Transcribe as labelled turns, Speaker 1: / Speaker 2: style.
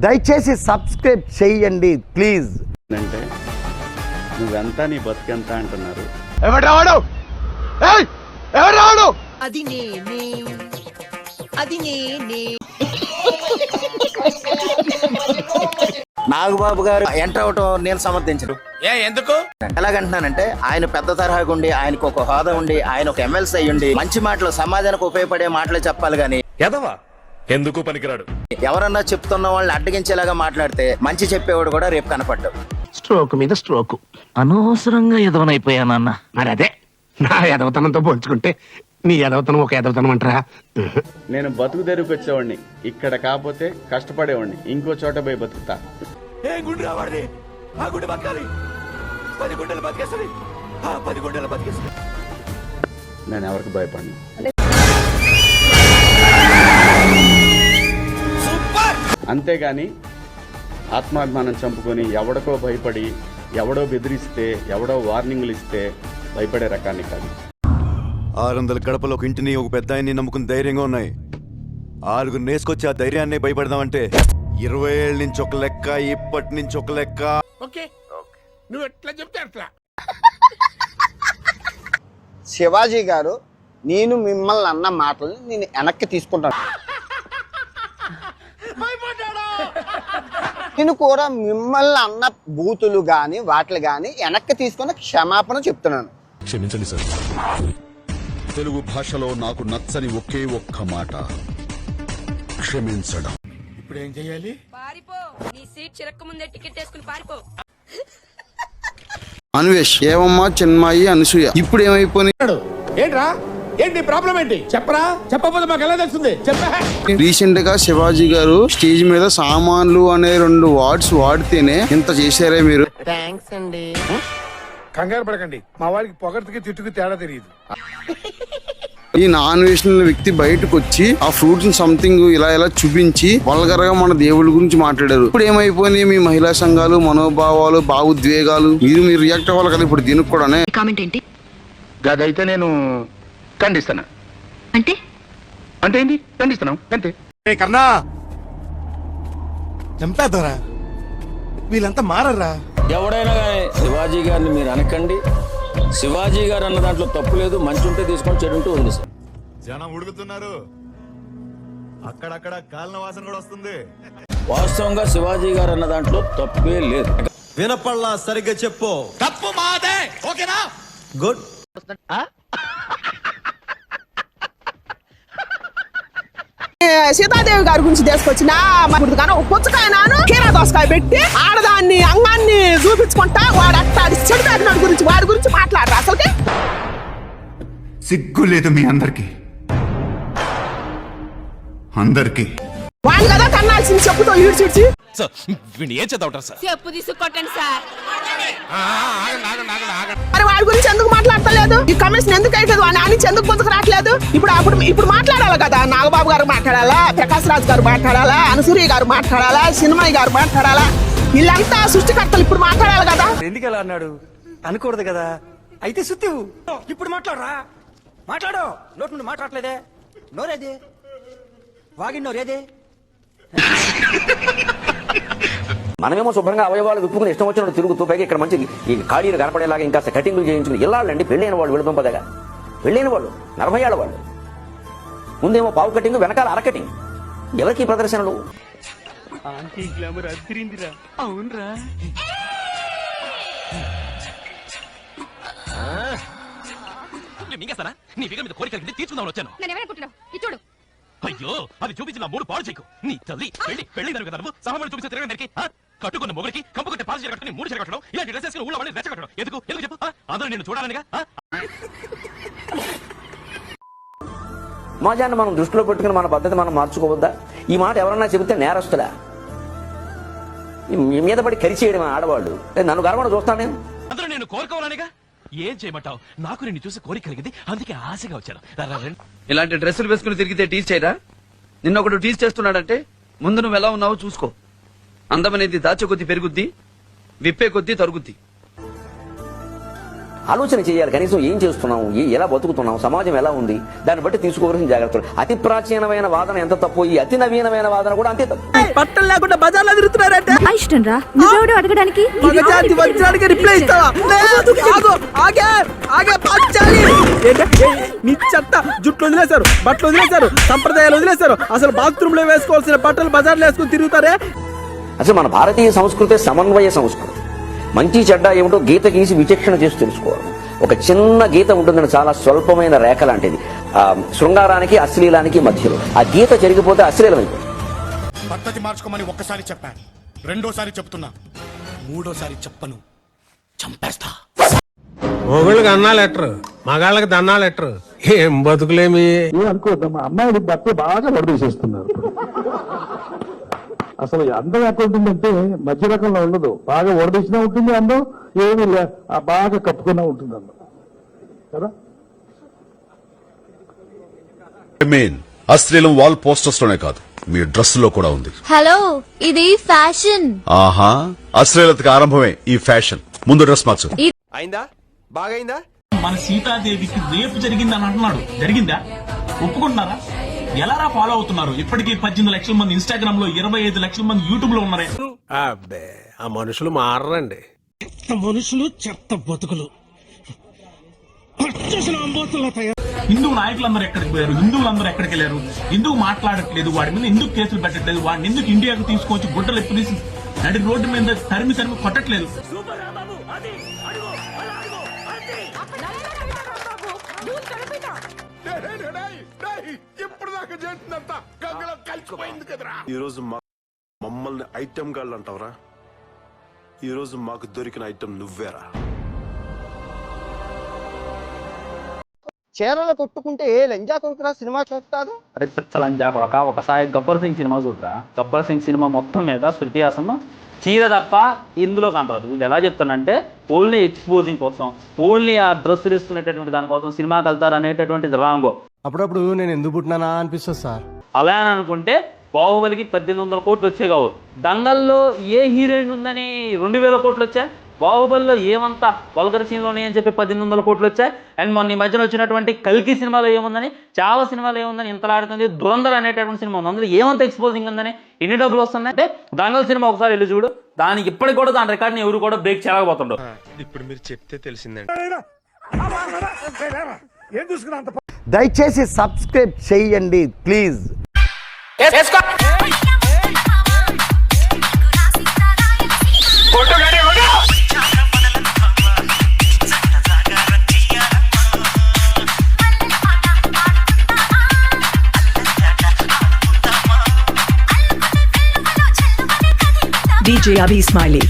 Speaker 1: దయచేసి సబ్స్క్రైబ్ చేయండి ప్లీజ్.
Speaker 2: అంటే నువ్వెంత నీ బతుకెంత అంటున్నారు.
Speaker 3: అది నేనే
Speaker 4: నాగబాబు గారు ఎంటర్ అవటం నేను సమర్థించరు.
Speaker 5: ఎందుకు
Speaker 4: ఎలాగంటున్నానంటే ఆయన పెద్ద తరహాగా ఉండి, ఆయనకు ఒక హోదా ఉండి, ఆయన ఒక ఎమ్మెల్సీ అయ్యి ఉండి మంచి మాటలు, సమాజానికి ఉపయోగపడే మాటలే చెప్పాలి గాని
Speaker 5: ఎందుకు పనికిరాడు.
Speaker 4: ఎవరన్నా చెప్తున్న వాళ్ళని అడ్డగించేలాగా మాట్లాడితే మంచి చెప్పేవాడు కూడా రేపు కనపడ్డాడు.
Speaker 6: స్ట్రోక్ మీద స్ట్రోక్. అనవసరంగా ఎదవనైపోయానన్న. మరి అదే నా ఎదవతనంతో పోల్చుకుంటే నీ ఎదవతనం ఒక ఎదవతనం అంటారా?
Speaker 2: నేను బతుకు తెరుకు వచ్చేవాడిని, ఇక్కడ కాకపోతే కష్టపడేవాడిని, ఇంకో చోట పోయి బతుకుతా. నేను ఎవరికి భయపడను. అంతేగాని ఆత్మాభిమానం చంపుకొని ఎవడికో భయపడి, ఎవడో బెదిరిస్తే, ఎవడో వార్నింగ్లు ఇస్తే భయపడే రకాన్ని కాదు.
Speaker 7: 600 గడపలో ఒక ఇంటిని, ఒక పెద్ద ఆయన్ని నమ్ముకుని ధైర్యంగా ఉన్నాయి. 6 నేసుకొచ్చి ఆ ధైర్యాన్ని భయపడదామంటే 20 ఏళ్ళ నుంచి ఒక లెక్క, ఇప్పటి నుంచి ఒక లెక్క.
Speaker 5: నువ్వు ఎట్లా చెప్తే అట్లా.
Speaker 8: శివాజీ గారు, నేను మిమ్మల్ని అన్న మాటలు నేను వెనక్కి తీసుకుంటాను. నేను కూడా మిమ్మల్ని అన్న బూతులు గాని వాటిలు గాని వెనక్కి తీసుకుని క్షమాపణ చెప్తున్నాను.
Speaker 9: క్షమించండి సార్. తెలుగు భాషలో నాకు నచ్చని ఒకే ఒక్క మాట క్షమించడం.
Speaker 5: ఇప్పుడు ఏం చెయ్యాలి?
Speaker 3: పారిపో, నీ సీట్ చిరక్కముందే టికెట్ వేసుకుని పారిపో.
Speaker 8: అన్వేష్, ఏమమ్మా, చిన్మయి, అనసూయ ఇప్పుడు ఏమైపోయినాడు?
Speaker 5: ఏంట్రా, ఏంటి ప్రాబ్లం ఏంటి? చెప్పరా, చెప్పకపోతే మాకు ఎలా తెలుస్తుంది? చెప్పా.
Speaker 8: రీసెంట్ గా శివాజీ గారు స్టేజ్ మీద సామాన్లు అనే 2 వర్డ్స్ వాడితేనే ఇంత చేశారే మీరు.
Speaker 6: థ్యాంక్స్ అండి.
Speaker 5: కంగారు పడకండి, మా వాడికి పొగర్తికి తిట్టుకు తేడా తెలియదు.
Speaker 8: ఈ నాన్ వేషనల్ వ్యక్తి బయటకు వచ్చి ఆ ఫ్రూట్స్ సంథింగ్ ఇలా ఇలా చూపించి వల్గర్ గా మన దేవుడి గురించి మాట్లాడారు. ఇప్పుడు ఏమైపోయింది? మీ మహిళా సంఘాలు, మనోభావాలు, భావోద్వేగాలు, మీరు రియాక్ట్ అవ్వాలి కదా ఇప్పుడు దీనికి కూడా.
Speaker 10: కామెంట్ ఏంటి?
Speaker 6: గదైతే నేను ఖండిస్తాను.
Speaker 10: అంటే
Speaker 6: అంటే ఏంటి? ఖండిస్తున్నాం అంతే.
Speaker 5: కన్నా చంపేద్దారా, వీళ్ళంతా మారరా.
Speaker 11: ఎవడైనా కానీ శివాజీ గారిని మీరు అనకండి. శివాజీ గారు అన్న దాంట్లో తప్పు లేదు. మంచి ఉంటే తీసుకొని, చెడు ఉంటే ఉంది సార్.
Speaker 7: జనం ఉడుకుతున్నారు, అక్కడక్కడ కాలిన వాసన కూడా వస్తుంది.
Speaker 11: వాస్తవంగా శివాజీ గారు అన్న దాంట్లో తప్పే లేదు.
Speaker 7: వినపల్లా సరిగ్గా చెప్పు.
Speaker 5: తప్పు మాదే, ఓకేనా?
Speaker 7: గుడ్.
Speaker 3: సీతాదేవి గారి గురించి తీసుకొచ్చిన పుచ్చకాయ నాను కీరా దోసకాయ పెట్టి ఆడదాన్ని అంగాన్ని చూపించుకుంటా వాడు అట్టాడి చెడు గురించి వాడి గురించి మాట్లాడరా అసలుకి?
Speaker 9: సిగ్గు లేదు మీ అందరికి.
Speaker 3: వాడిని కదా తన్నాల్సింది చెప్పుతో ఈడ్చిడ్చి.
Speaker 5: ఏం చేద్దాం సార్?
Speaker 3: చెప్పు తీసుకొట్టండి సార్. మరి వాడి గురించి ఎందుకు మాట్లాడతలేదు? ఈ కమిషన్ ఎందుకు అవుతుంది? వాడిని ఆనించి ఎందుకు గుంతకు రావట్లేదు? ఇప్పుడు మాట్లాడాలి కదా. నాగబాబు గారు మాట్లాడాలా, ప్రకాష్ రాజ్ గారు మాట్లాడాలా, అనసూరి గారు మాట్లాడాలా, సినిమయ్య గారు మాట్లాడాలా, వీళ్ళంతా సృష్టికర్తలు ఇప్పుడు మాట్లాడాలి కదా.
Speaker 4: ఎందుకు ఎలా అన్నాడు అనకూడదు కదా. అయితే సుత్తివు ఇప్పుడు మాట్లాడరా, మాట్లాడు. నోటి నుండి మాట్లాడలేదే, నోరేదే, వాగిన నోరేదే. మనమేమో శుభ్రంగా అవయవాలు విప్పుకుని ఇష్టం వచ్చినట్టు తిరుగుతూ, పైగా ఇక్కడ మంచి ఈ ఖాళీలు కనపడేలాగా ఇంకా కటింగ్లు చేయించుకుని ఇల్లాళ్ళండి. పెళ్ళైన వాళ్ళు విడుదొంపదగా, పెళ్ళైన వాళ్ళు 40 ఏళ్ల వాళ్ళు. ముందేమో పావు కటింగ్, వెనకాల అర కటింగ్. ఎవరికి ప్రదర్శనలు?
Speaker 6: అవునరా. నీ ఫిగర్ మీద కోరిక తీర్చుకుందామని వచ్చాను. అయ్యో, అది చూపించిన 3 పాడు చెక్కు. నీ తల్లి పెళ్లి కదా నువ్వు సమాధానం చూపించే తిరగడానికి. కట్టుకున్న మొగుడికి కంపుకుంటే పాలు చీర కట్టుకుని 3 చీర కట్టడం, ఇలాంటి డ్రెస్ వేసుకుని ఊళ్ళో వాళ్ళని రెచ్చగొట్టడం ఎందుకు చెప్పు? అందరూ నేను చూడాలనిగా.
Speaker 4: సమాజాన్ని మనం దృష్టిలో పెట్టుకుని మన పద్ధతి మనం మార్చుకోవద్దా? ఈ మాట ఎవరన్నా చెబితే నేరస్తులా? మీద పడి కరిచేయడం ఆడవాళ్ళు. నన్ను గర్వణ చూస్తాను నేను.
Speaker 6: అందరూ నేను కోరుకోవాలనిగా. ఏం చేయమంటావు? నాకు నిన్ను చూసి కోరిక కలిగింది, అందుకే ఆశగా వచ్చాను.
Speaker 11: ఇలాంటి డ్రెస్సులు వేసుకుని తిరిగితే టీచ్ చేయరా? నిన్నొకడు టీచ్ చేస్తున్నాడంటే ముందు నువ్వు ఎలా ఉన్నావో చూసుకో. అందమనేది దాచే కొద్దీ పెరుగుద్ది, విప్పే కొద్దీ తరుగుద్ది.
Speaker 4: ఆలోచన చేయాలి. కనీసం ఏం చేస్తున్నాం, ఎలా బతుకుతున్నాం, సమాజం ఎలా ఉంది, దాన్ని బట్టి తీసుకోవాల్సిన జాగ్రత్తలు. అతి ప్రాచీనమైన వాదన ఎంత తప్పు, ఈ అతి నవీనమైన వాదన కూడా అంతే తప్పు.
Speaker 3: బట్టలు లేకుండా బజార్లో తిరుగుతున్నారంటే
Speaker 10: ఇష్టం రా నువ్వెవడు అడగడానికి
Speaker 3: మగజాతి వజ్రానికి రిప్లై ఇస్తావా? లేదు, ఆగు, ఆగే ఆగే పంచాలి. నీ చెత్త జుట్లు వదిలేశారు, బట్టలు వదిలేశారు, సంప్రదాయాలు వదిలేశారు. అసలు బాత్రూమ్ లో వేసుకోవాల్సిన బట్టలు బజార్లో వేసుకుని తిరుగుతారే.
Speaker 4: అసలు మన భారతీయ సంస్కృతి సమన్వయ సంస్కృతి. మంచి చెడ్డ ఏమిటో గీత గీసి విచక్షణ చేసి తెలుసుకోవాలి. ఒక చిన్న గీత ఉంటుందని, చాలా స్వల్పమైన రేఖ లాంటిది, శృంగారానికి అశ్లీలానికి మధ్యలో. ఆ గీత జరిగిపోతే అశ్లీలమైపోతుంది.
Speaker 5: పద్ధతి మార్చుకోమని ఒక్కసారి చెప్పాను, రెండోసారి చెప్తున్నా, మూడోసారి చెప్పను, చంపేస్తా.
Speaker 6: మొగుళ్ళకి అన్నా లెటర్, మగాళ్ళకి దన్నా లెటర్. ఏం బతుకులేమి
Speaker 5: అనుకోద్దమ్మా, అమ్మాయిలు బట్టలు బాగా పడదీసేస్తున్నారు. అసలు అందం ఎక్కడ ఉంటుందంటే మధ్య రకంలో ఉండదు, బాగా వడదీసినా ఉంటుంది అందం, ఏమీ బాగా కప్పుకున్నా ఉంటుంది అందం కదా.
Speaker 9: అశ్లీలం వాల్ పోస్టర్స్ లోనే కాదు, మీ డ్రెస్ లో కూడా ఉంది.
Speaker 10: హలో, ఇది ఫ్యాషన్.
Speaker 9: ఆహా, అశ్లీలతకి ఆరంభమే ఈ ఫ్యాషన్. ముందు డ్రెస్ మార్చు.
Speaker 5: అయిందా, బాగైందా?
Speaker 6: మన సీతాదేవికి రేపు జరిగిందని అంటున్నాడు. జరిగిందా? ఒప్పుకుంటున్నారా? ఎలా ఫాలో అవుతున్నారు? ఇప్పటికీ 18 లక్షల మంది ఇన్స్టాగ్రామ్ లో, 25 లక్షల మంది యూట్యూబ్ లో ఉన్నారే.
Speaker 5: అబ్బే, ఆ మనుషులు మారండి.
Speaker 6: మనుషులు చెత్త బతుకులు. హిందూ నాయకులందరూ ఎక్కడికి పోయారు? హిందువులందరూ ఎక్కడికి వెళ్ళారు? ఎందుకు మాట్లాడట్లేదు? వాడి మీద ఎందుకు కేసులు పెట్టట్లేదు? వాడిని ఎందుకు ఇండియాకు తీసుకొచ్చి గుడ్డలు ఎప్పుడు తీసి నడి రోడ్డు మీద తరిమి కొట్టట్లేదు?
Speaker 7: ఈ రోజు మమ్మల్ని ఐటెం గాళ్ళు అంటావరా? ఈ రోజు మాకు దొరికిన ఐటెం నువ్వేరా.
Speaker 3: చీరలు కొట్టుకుంటే లంజా కొడుకురా సినిమా చూస్తారు.
Speaker 11: అరే లంజా కొడక, ఒకసారి గబ్బర్ సింగ్ సినిమా చూడరా. గబ్బర్ సింగ్ సినిమా మొత్తం మీద శృతి హాసన్ చీర తప్ప ఇందులో కనపడదు. ఇది ఎలా చెప్తానంటే ఓన్లీ ఎక్స్పోజింగ్ కోసం, ఓన్లీ ఆ డ్రెస్ వేసుకునేటటువంటి దానికోసం సినిమాకి వెళ్తారు అనేటటువంటిది రాంగో.
Speaker 5: అప్పుడప్పుడు నేను ఎందుకు పుట్టినానా అనిపిస్తుంది సార్.
Speaker 11: అలా అని అనుకుంటే బాహుబలికి 1800 కోట్లు వచ్చే కావు. దంగల్లో ఏ హీరోయిన్ ఉందని 2000 కోట్లు వచ్చాయి. బాహుబలిలో ఏమంతా వల్గర్ సీన్లోనే అని చెప్పి 1800 కోట్లు వచ్చాయి. అండ్ మొన్న ఈ మధ్యన వచ్చినటువంటి కల్కి సినిమాలో ఏముందని, చాలా సినిమాలో ఏముందని ఇంతలాడుతుంది. దురంధర్ అనేటటువంటి సినిమా ఉంది, అందులో ఏమంత ఎక్స్పోజింగ్ ఉందని ఎన్ని డబ్బులు వస్తున్నాయి అంటే దంగల్ సినిమా ఒకసారి వెళ్ళి చూడు. దానికి ఇప్పటికి కూడా దాని రికార్డ్ని ఎవరు కూడా బ్రేక్ చేయలేకపోతుండ్రు.
Speaker 5: ఇప్పుడు మీరు చెప్తే తెలిసిందండి.
Speaker 1: దయచేసి సబ్స్క్రైబ్ చేయండి ప్లీజ్.
Speaker 10: DJ Abhi Smiley.